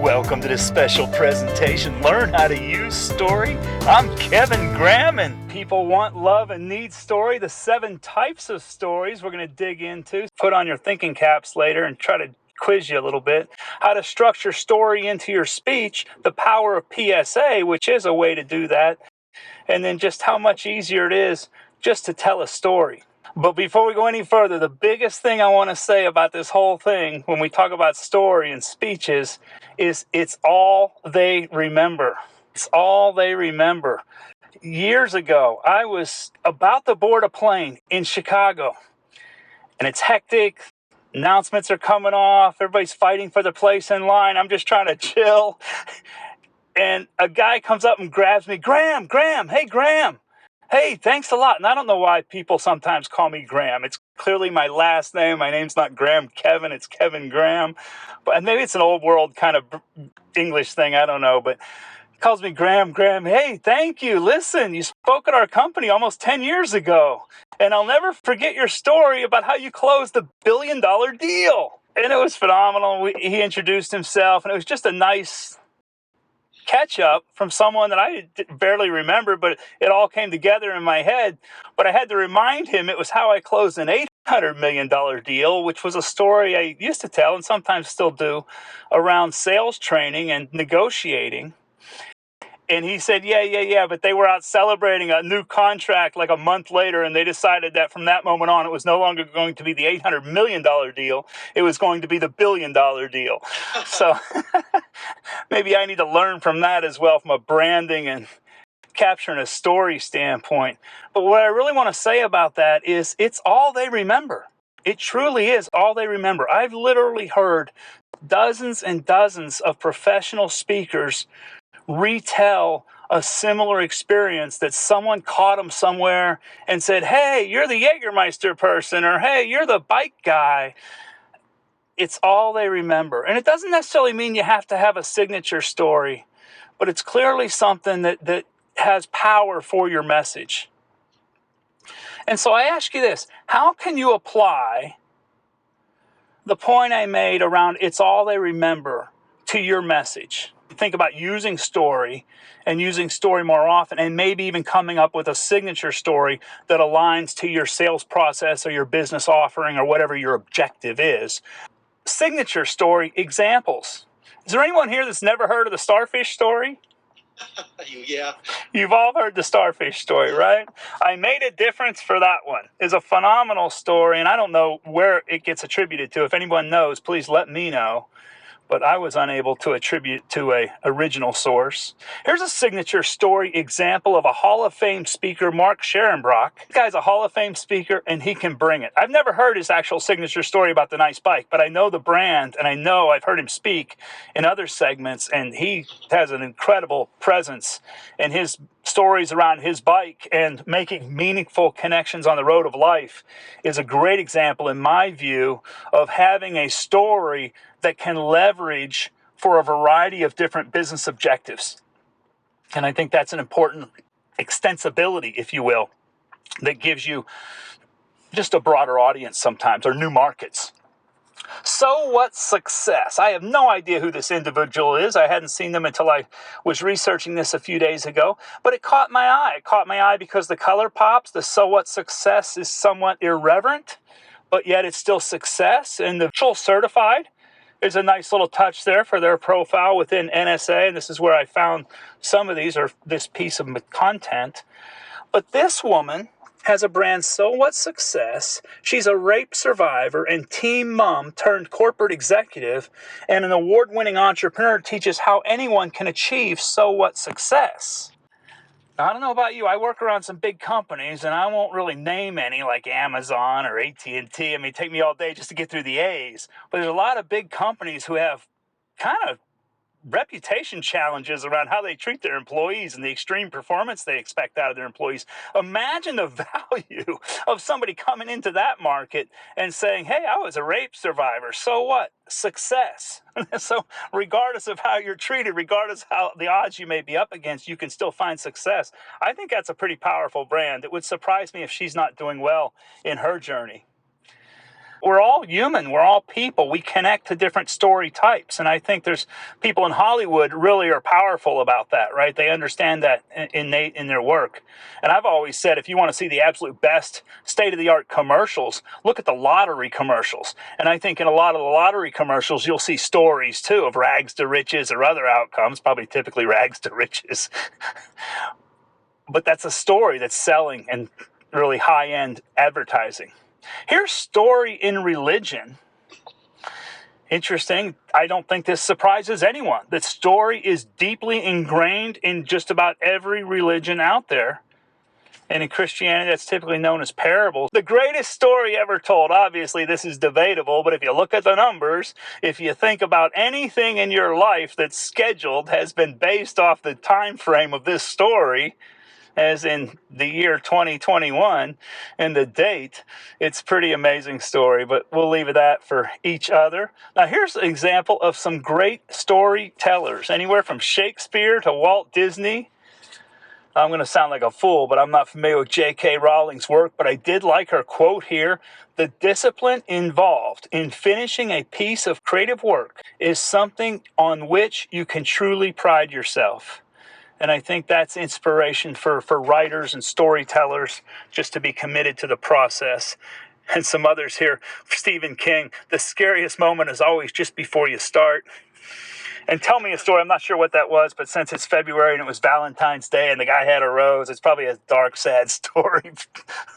Welcome to this special presentation, Learn How to Use Story. I'm Kevin Graham, and people want, love, and need story. The 7 types of stories we're going to dig into. Put on your thinking caps later and try to quiz you a little bit. How to structure story into your speech, the power of PSA, which is a way to do that, and then just how much easier it is just to tell a story. But before we go any further, the biggest thing I want to say about this whole thing when we talk about story and speeches is it's all they remember. It's all they remember. Years ago, I was about to board a plane in Chicago, and it's hectic. Announcements are coming off. Everybody's fighting for their place in line. I'm just trying to chill. And a guy comes up and grabs me. Graham, hey, Graham. Hey, thanks a lot. And I don't know why people sometimes call me Graham. It's clearly my last name. My name's not Graham Kevin. It's Kevin Graham. But maybe it's an old world kind of English thing. I don't know. But he calls me Graham. Hey, thank you. Listen, you spoke at our company almost 10 years ago. And I'll never forget your story about how you closed the $1 billion deal. And it was phenomenal. He introduced himself, and it was just a nice catch up from someone that I barely remember, but it all came together in my head. But I had to remind him it was how I closed an $800 million deal, which was a story I used to tell and sometimes still do around sales training and negotiating. And he said, yeah, but they were out celebrating a new contract like a month later, and they decided that from that moment on, it was no longer going to be the $800 million deal. It was going to be the $1 billion deal. So maybe I need to learn from that as well, from a branding and capturing a story standpoint. But what I really want to say about that is it's all they remember. It truly is all they remember. I've literally heard dozens and dozens of professional speakers retell a similar experience that someone caught them somewhere and said, hey, you're the Jägermeister person, or hey, you're the bike guy. It's all they remember. And it doesn't necessarily mean you have to have a signature story, but it's clearly something that has power for your message. And so I ask you this, how can you apply the point I made around it's all they remember to your message? Think about using story and using story more often, and maybe even coming up with a signature story that aligns to your sales process or your business offering or whatever your objective is. Signature story examples. Is there anyone here that's never heard of the starfish story? Yeah. You've all heard the starfish story, right? I Made a Difference for that one. It's a phenomenal story, and I don't know where it gets attributed to. If anyone knows, please let me know. But I was unable to attribute to an original source. Here's a signature story example of a Hall of Fame speaker, Mark Scherenbrock. This guy's a Hall of Fame speaker, and he can bring it. I've never heard his actual signature story about the nice bike, but I know the brand, and I know I've heard him speak in other segments, and he has an incredible presence. And his stories around his bike and making meaningful connections on the road of life is a great example, in my view, of having a story that can leverage for a variety of different business objectives. And I think that's an important extensibility, if you will, that gives you just a broader audience sometimes, or new markets. So what success? I have no idea who this individual is. I hadn't seen them until I was researching this a few days ago, but it caught my eye. It caught my eye because the color pops. The so what success is somewhat irreverent, but yet it's still success. And the actual certified, there's a nice little touch there for their profile within NSA, and this is where I found some of these, or this piece of content. But this woman has a brand, So What Success. She's a rape survivor and teen mom turned corporate executive, and an award-winning entrepreneur, teaches how anyone can achieve so what success. Now, I don't know about you. I work around some big companies, and I won't really name any like Amazon or AT&T. I mean, it'd take me all day just to get through the A's. But there's a lot of big companies who have kind of reputation challenges around how they treat their employees and the extreme performance they expect out of their employees. Imagine the value of somebody coming into that market and saying, hey, I was a rape survivor. So what? Success. So regardless of how you're treated, regardless of how the odds you may be up against, you can still find success. I think that's a pretty powerful brand. It would surprise me if she's not doing well in her journey. We're all human. We're all people. We connect to different story types. And I think there's people in Hollywood really are powerful about that, right? They understand that innate in their work. And I've always said, if you want to see the absolute best state-of-the-art commercials, look at the lottery commercials. And I think in a lot of the lottery commercials, you'll see stories, too, of rags to riches or other outcomes, probably typically rags to riches. But that's a story that's selling and really high-end advertising. Here's story in religion. Interesting. I don't think this surprises anyone. That story is deeply ingrained in just about every religion out there. And in Christianity, that's typically known as parables. The greatest story ever told, obviously this is debatable, but if you look at the numbers, if you think about anything in your life that's scheduled has been based off the time frame of this story, as in the year 2021 and the date, it's a pretty amazing story, but we'll leave it at for each other. Now, here's an example of some great storytellers, anywhere from Shakespeare to Walt Disney. I'm going to sound like a fool, but I'm not familiar with J.K. Rowling's work, but I did like her quote here. The discipline involved in finishing a piece of creative work is something on which you can truly pride yourself. And I think that's inspiration for writers and storytellers, just to be committed to the process. And some others here, Stephen King, the scariest moment is always just before you start. And tell me a story. I'm not sure what that was, but since it's February and it was Valentine's Day and the guy had a rose, it's probably a dark, sad story,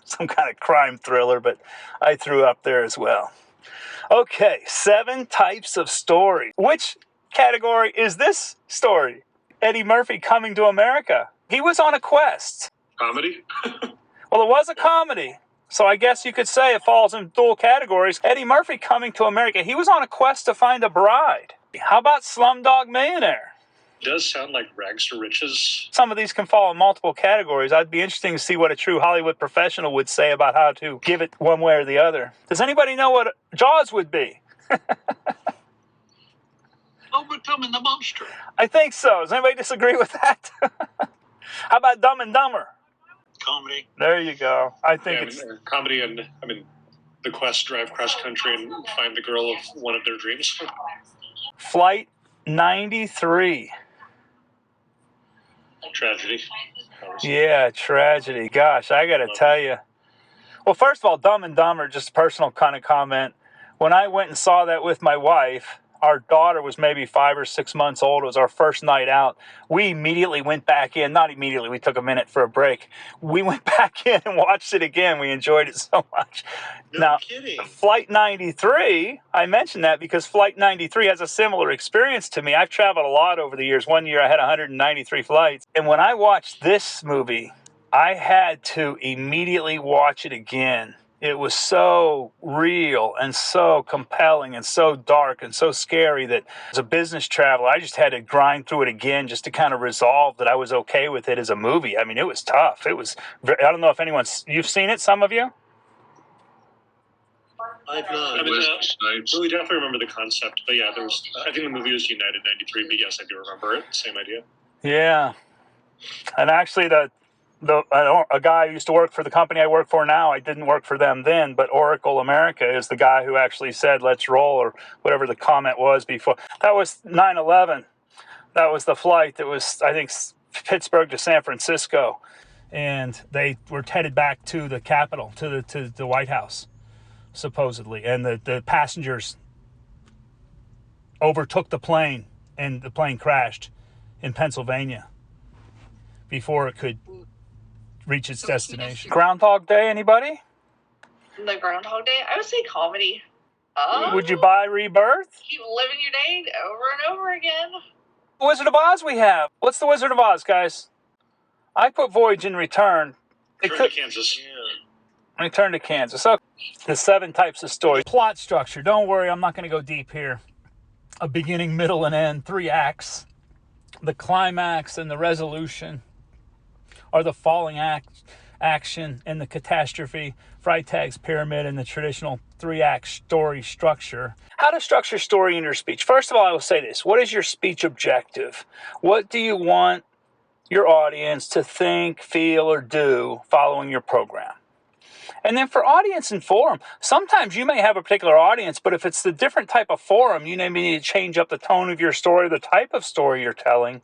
some kind of crime thriller, but I threw up there as well. Okay, 7 types of story. Which category is this story? Eddie Murphy Coming to America. He was on a quest. Comedy? Well, it was a comedy, so I guess you could say it falls in dual categories. Eddie Murphy Coming to America. He was on a quest to find a bride. How about Slumdog Millionaire? It does sound like rags to riches. Some of these can fall in multiple categories. I'd be interested to see what a true Hollywood professional would say about how to give it one way or the other. Does anybody know what Jaws would be? Overcoming the monster. I think so. Does anybody disagree with that? How about Dumb and Dumber? Comedy. There you go. I think it's comedy, and the quest, drive cross country and find the girl of one of their dreams. Flight 93. Tragedy. Yeah, tragedy. Gosh, I got to tell you. Well, first of all, Dumb and Dumber, just a personal kind of comment. When I went and saw that with my wife, our daughter was maybe 5 or 6 months old. It was our first night out. We immediately went back in. Not immediately. We took a minute for a break. We went back in and watched it again. We enjoyed it so much. No kidding. Flight 93, I mentioned that because Flight 93 has a similar experience to me. I've traveled a lot over the years. One year I had 193 flights. And when I watched this movie, I had to immediately watch it again. It was so real and so compelling and so dark and so scary that as a business traveler, I just had to grind through it again just to kind of resolve that I was okay with it as a movie. I mean, it was tough. It was, I don't know if you've seen it, some of you? I've not. We definitely remember the concept, but yeah, I think the movie was United 93, but yes, I do remember it. Same idea. Yeah. And actually a guy who used to work for the company I work for now, I didn't work for them then, but Oracle America is the guy who actually said, let's roll, or whatever the comment was before. That was 9/11. That was the flight that was, I think, Pittsburgh to San Francisco. And they were headed back to the Capitol, to the White House, supposedly. And the passengers overtook the plane, and the plane crashed in Pennsylvania before it could reach its destination. Groundhog Day, anybody? The Groundhog Day? I would say comedy. Would you buy Rebirth? Keep living your day over and over again. Wizard of Oz we have. What's the Wizard of Oz, guys? I put Voyage and Return. Return to Kansas. Yeah. Return to Kansas. Okay. The 7 types of story. Plot structure. Don't worry, I'm not going to go deep here. A beginning, middle, and end. 3 acts. The climax and the resolution are the falling action and the catastrophe, Freytag's pyramid, and the traditional 3-act story structure. How to structure story in your speech. First of all, I will say this. What is your speech objective? What do you want your audience to think, feel, or do following your program? And then for audience and forum, sometimes you may have a particular audience, but if it's the different type of forum, you may need to change up the tone of your story, the type of story you're telling.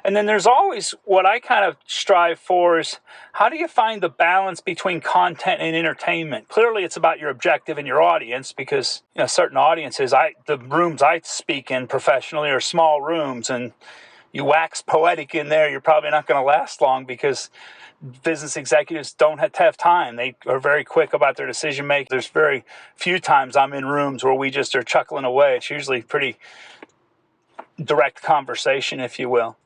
And then there's always what I kind of strive for is how do you find the balance between content and entertainment? Clearly, it's about your objective and your audience because certain audiences, the rooms I speak in professionally are small rooms, and you wax poetic in there, you're probably not going to last long because business executives don't have to have time. They are very quick about their decision making. There's very few times I'm in rooms where we just are chuckling away. It's usually pretty direct conversation, if you will.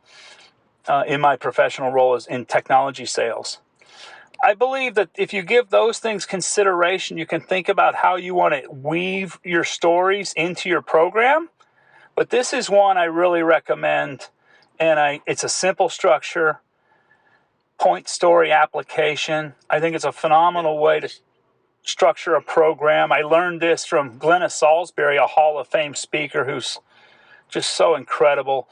In my professional role is in technology sales. I believe that if you give those things consideration, you can think about how you want to weave your stories into your program. But this is one I really recommend, and it's a simple structure, point story application. I think it's a phenomenal way to structure a program. I learned this from Glenna Salisbury, a Hall of Fame speaker who's just so incredible.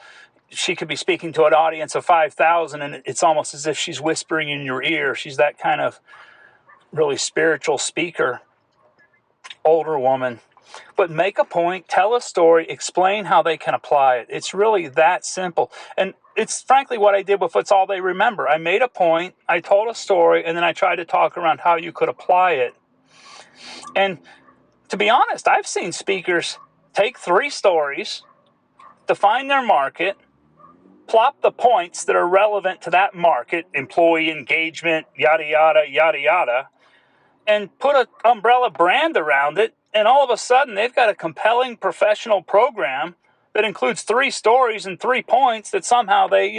She could be speaking to an audience of 5,000, and it's almost as if she's whispering in your ear. She's that kind of really spiritual speaker, older woman. But make a point, tell a story, explain how they can apply it. It's really that simple. And it's frankly what I did with It's All They Remember. I made a point, I told a story, and then I tried to talk around how you could apply it. And to be honest, I've seen speakers take 3 stories, define their market, plop the points that are relevant to that market, employee engagement, yada, yada, yada, yada, and put an umbrella brand around it, and all of a sudden they've got a compelling professional program that includes 3 stories and 3 points that somehow they,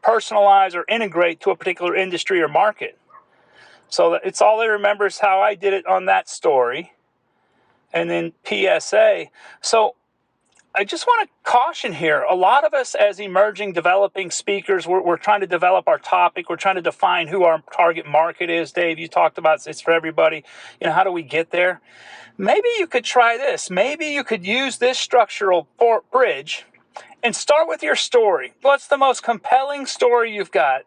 personalize or integrate to a particular industry or market. So It's All They Remember is how I did it on that story. And then PSA. So I just want to caution here. A lot of us as emerging, developing speakers, we're trying to develop our topic. We're trying to define who our target market is. Dave, you talked about it's for everybody. How do we get there? Maybe you could try this. Maybe you could use this structural bridge and start with your story. What's the most compelling story you've got?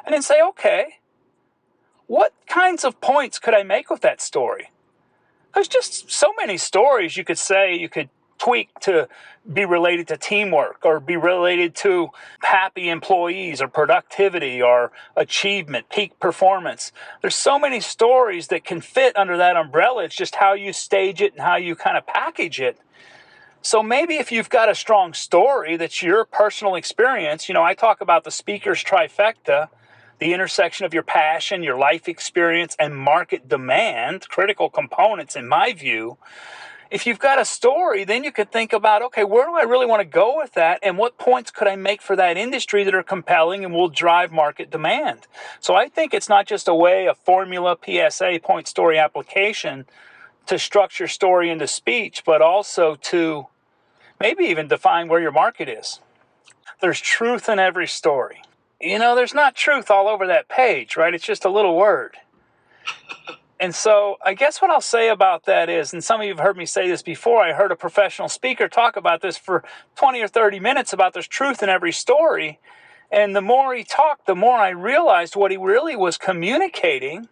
And then say, okay, what kinds of points could I make with that story? There's just so many stories you could say, you could tweak to be related to teamwork or be related to happy employees or productivity or achievement, peak performance. There's so many stories that can fit under that umbrella. It's just how you stage it and how you kind of package it. So maybe if you've got a strong story that's your personal experience, I talk about the speaker's trifecta, the intersection of your passion, your life experience, and market demand, critical components in my view. If you've got a story, then you could think about, okay, where do I really want to go with that? And what points could I make for that industry that are compelling and will drive market demand? So I think it's not just a way, a formula, PSA, point story application to structure story into speech, but also to maybe even define where your market is. There's truth in every story. There's not truth all over that page, right? It's just a little word. And so I guess what I'll say about that is, and some of you have heard me say this before, I heard a professional speaker talk about this for 20 or 30 minutes about there's truth in every story. And the more he talked, the more I realized what he really was communicating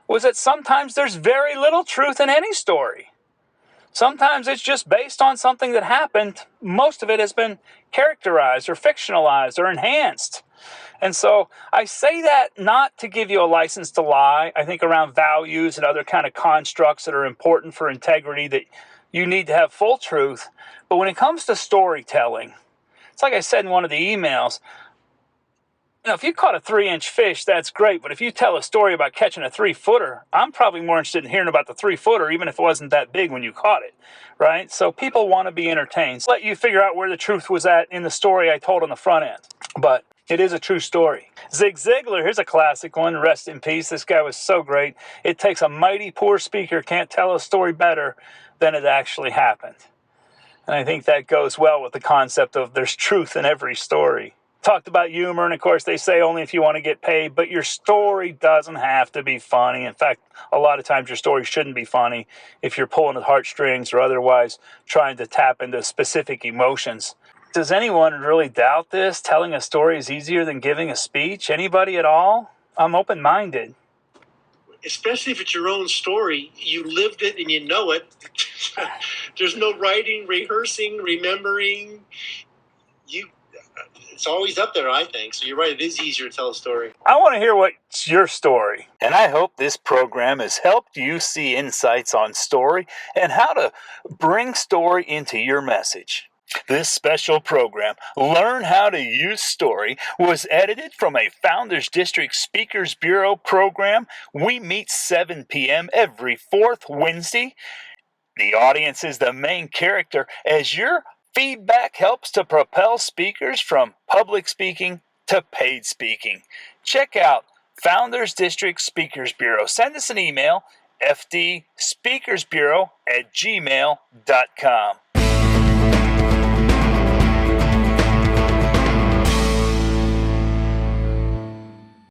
was that sometimes there's very little truth in any story. Sometimes it's just based on something that happened. Most of it has been characterized or fictionalized or enhanced. And so I say that not to give you a license to lie. I think around values and other kind of constructs that are important for integrity that you need to have full truth. But when it comes to storytelling, it's like I said in one of the emails, if you caught a 3-inch fish, that's great. But if you tell a story about catching a 3-footer, I'm probably more interested in hearing about the 3-footer, even if it wasn't that big when you caught it, right? So people want to be entertained. So let you figure out where the truth was at in the story I told on the front end. But it is a true story. Zig Ziglar, here's a classic one. Rest in peace. This guy was so great. It takes a mighty poor speaker can't tell a story better than it actually happened. And I think that goes well with the concept of there's truth in every story. Talked about humor, and of course they say only if you want to get paid, but your story doesn't have to be funny. In fact, a lot of times your story shouldn't be funny if you're pulling at heartstrings or otherwise trying to tap into specific emotions. Does anyone really doubt this? Telling a story is easier than giving a speech? Anybody at all? I'm open-minded. especially if it's your own story, you lived it and you know it. There's no writing, rehearsing, remembering. It's always up there, I think. So you're right, it is easier to tell a story. I want to hear what's your story. And I hope this program has helped you see insights on story and how to bring story into your message. This special program, Learn How to Use Story, was edited from a Founders District Speakers Bureau program. We meet 7 p.m. every fourth Wednesday. The audience is the main character as your feedback helps to propel speakers from public speaking to paid speaking. Check out Founders District Speakers Bureau. Send us an email, fdspeakersbureau@gmail.com.